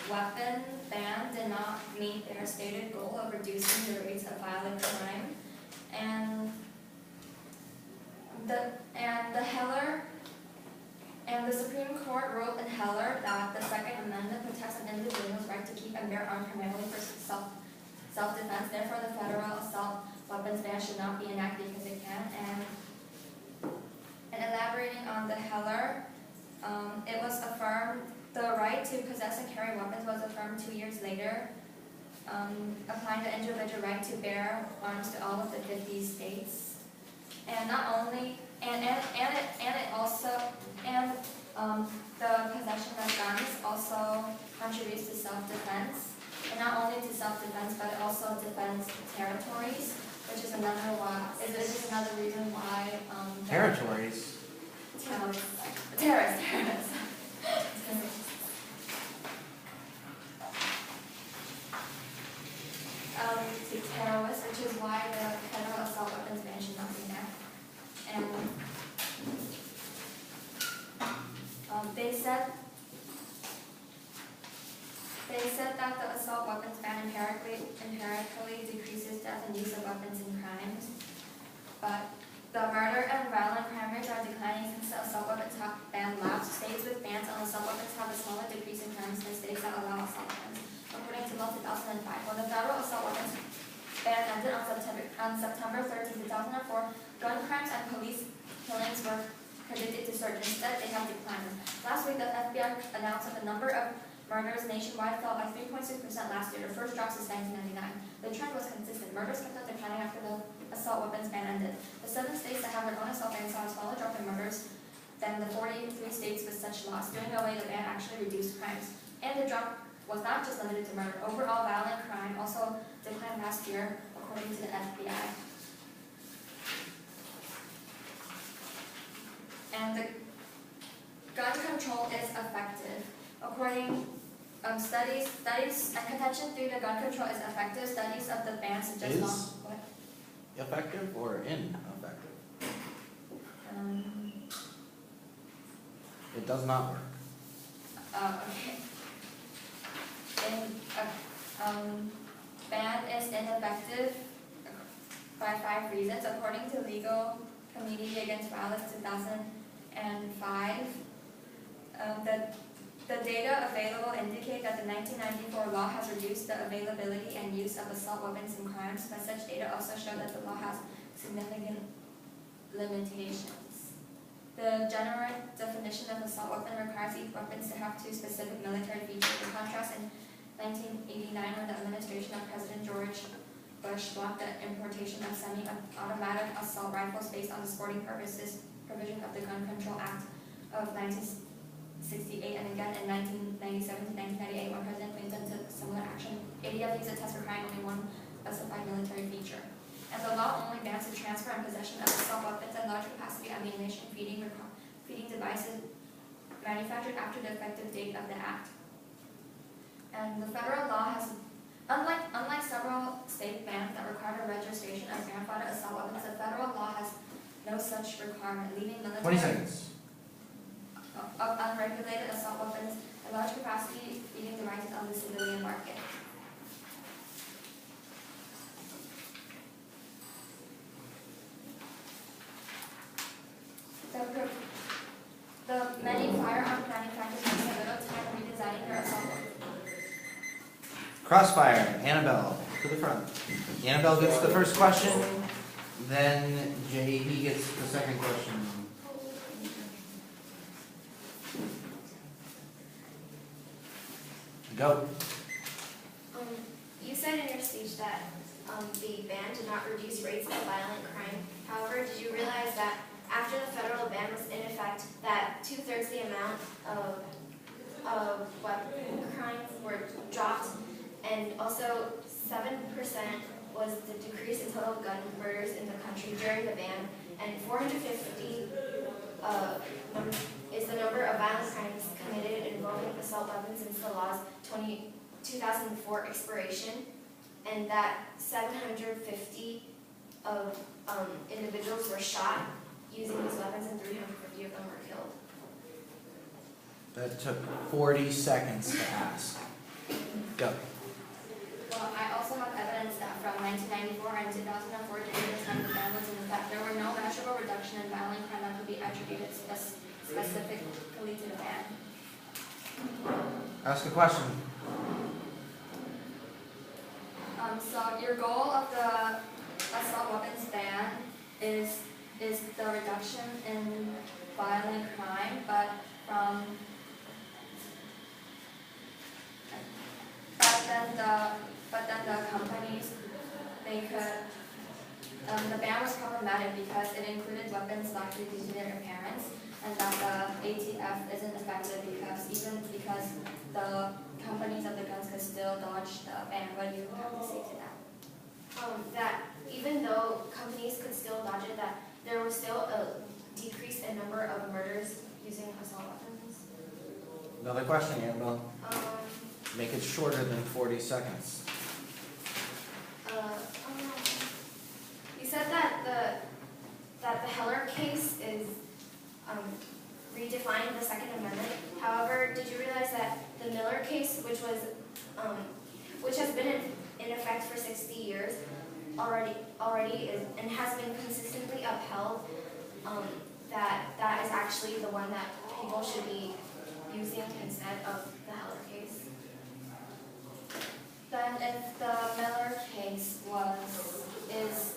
weapon ban did not meet their stated goal of reducing the rates of violent crime, and the Supreme Court ruled in Heller that the Second Amendment protects an individual's right to keep and bear arms primarily for self-defense. Therefore, the federal assault weapons ban should not be enacted because it can. And elaborating on the Heller, it was affirmed, the right to possess and carry weapons was affirmed 2 years later, applying the individual right to bear arms to all of the 50 states. And not only, the possession of guns also contributes to self-defense, and not only to self-defense, but it also defends territories, which is another reason why Territories? Terrorists. To terrorists, which is why the federal assault weapons ban should not be enacted. And they said that the assault weapons ban inherently decreases death and use of weapons in crimes, but the murder and violent crime rates are declining since the assault weapons ban lapsed. States with bans on assault weapons have a smaller decrease in crimes than states that allow assault weapons, according to 2005. When the federal assault weapons ban ended on September 13, 2004, gun crimes and police killings were predicted to surge. Instead, they have declined. Last week, the FBI announced that the number of murders nationwide fell by 3.6% last year, the first drop since 1999. The trend was consistent. Murders kept on declining after the assault weapons ban ended. The 7 states that have their own assault ban saw a smaller drop in murders than the 43 states with such laws. Doing away the ban actually reduced crimes. And the drop was not just limited to murder. Overall violent crime also declined last year, according to the FBI. And the gun control is effective. According studies and contention through the gun control is effective. Studies of the ban suggest Effective or ineffective? It does not work. Okay. Ban is ineffective by 5 reasons. According to Legal Committee Against Violence 2005, the data available indicate that the 1994 law has reduced the availability and use of assault weapons in crimes, but such data also show that the law has significant limitations. The general definition of assault weapon requires each weapon to have 2 specific military features. In contrast, in 1989, when the administration of President George Bush blocked the importation of semi-automatic assault rifles based on the sporting purposes provision of the Gun Control Act of 1968, and again in 1997 to 1998, when President Clinton took similar action. ADF used a test requiring only 1 specified military feature. And the law only bans the transfer and possession of assault weapons and large capacity ammunition feeding devices manufactured after the effective date of the act. And the federal law has, unlike several state bans that require the registration of grandfather assault weapons, the federal law has no such requirement, leaving military 20 seconds. of unregulated assault weapons and large capacity feeding devices on the civilian market. The many firearm manufacturers have spent little time redesigning their assault weapons. Crossfire, Annabel, to the front. Annabel gets the first question, then Jae-Hee gets the second question. Go. You said in your speech that the ban did not reduce rates of violent crime. However, did you realize that after the federal ban was in effect, that 2/3 the amount of weapon crimes were dropped, and also 7% was the decrease in total gun murders in the country during the ban, and 450 is the number of violent crimes committed involving assault weapons since the law's 2004 expiration, and that 750 of individuals were shot using these weapons and 350 of them were killed. That took 40 seconds to ask. Go. Well, I also have evidence that from 1994 and 2004, during the time the ban was in effect, there were no measurable reduction in violent crime that could be attributed specifically to the ban. Ask a question. So your goal of the assault weapons ban is the reduction in violent crime, but then the companies, they could, the ban was problematic because it included weapons likely due to their parents, and that the ATF isn't effective because the companies of the guns could still dodge the ban. What do you have to say to that? That even though companies could still dodge it, that there was still a decrease in number of murders using assault weapons. Another question, Annabel. Make it shorter than 40 seconds. You said that the Heller case is redefining the Second Amendment. However, did you realize that the Miller case, which has been in effect for 60 years, already is and has been consistently upheld, that is actually the one that people should be using instead of the Heller case? Then if the Miller case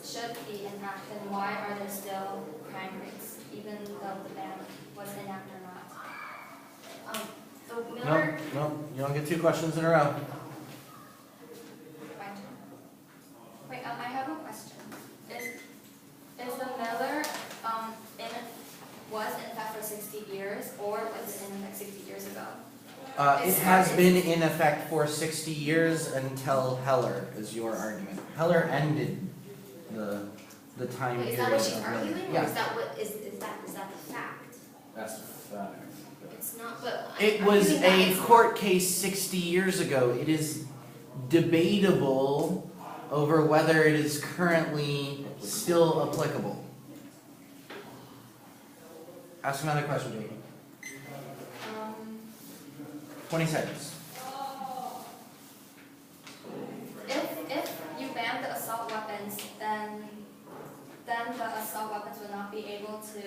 should be enacted, then why are there still crime rates, even though the ban was enacted or not? The Miller. No, you don't get 2 questions in a row. My turn. Wait, I have a question. Is the Miller was in effect for 60 years, or was it in effect 60 years ago? It has been in effect for 60 years until Heller, is your argument. Heller ended the time Wait, is period. that what she's of Miller. arguing, or Yeah. is that the fact? That's a fact. It's not, but It I'm was arguing that a it's- court case 60 years ago. It is debatable over whether it is currently still applicable. Ask another question, Jae-Hee. 20 seconds. If you ban the assault weapons, then the assault weapons will not be able to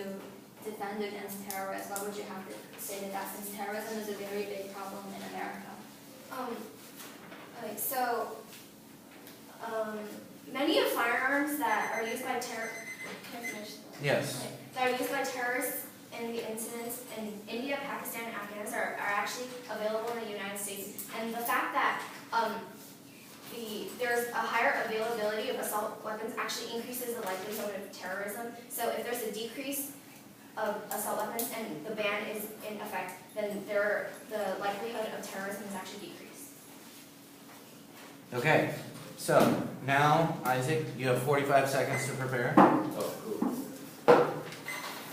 defend against terrorists. What would you have to say to that, since terrorism is a very big problem in America? Okay, so many of firearms that are used by Yes. that are used by terrorists in the incidents in India, Pakistan, and Afghanistan are actually available in the United States. And the fact that there's a higher availability of assault weapons actually increases the likelihood of terrorism. So if there's a decrease of assault weapons and the ban is in effect, then the likelihood of terrorism is actually decreased. Okay, so now, Isaac, you have 45 seconds to prepare. Oh, cool.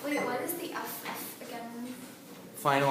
Wait, what is the FF again? Final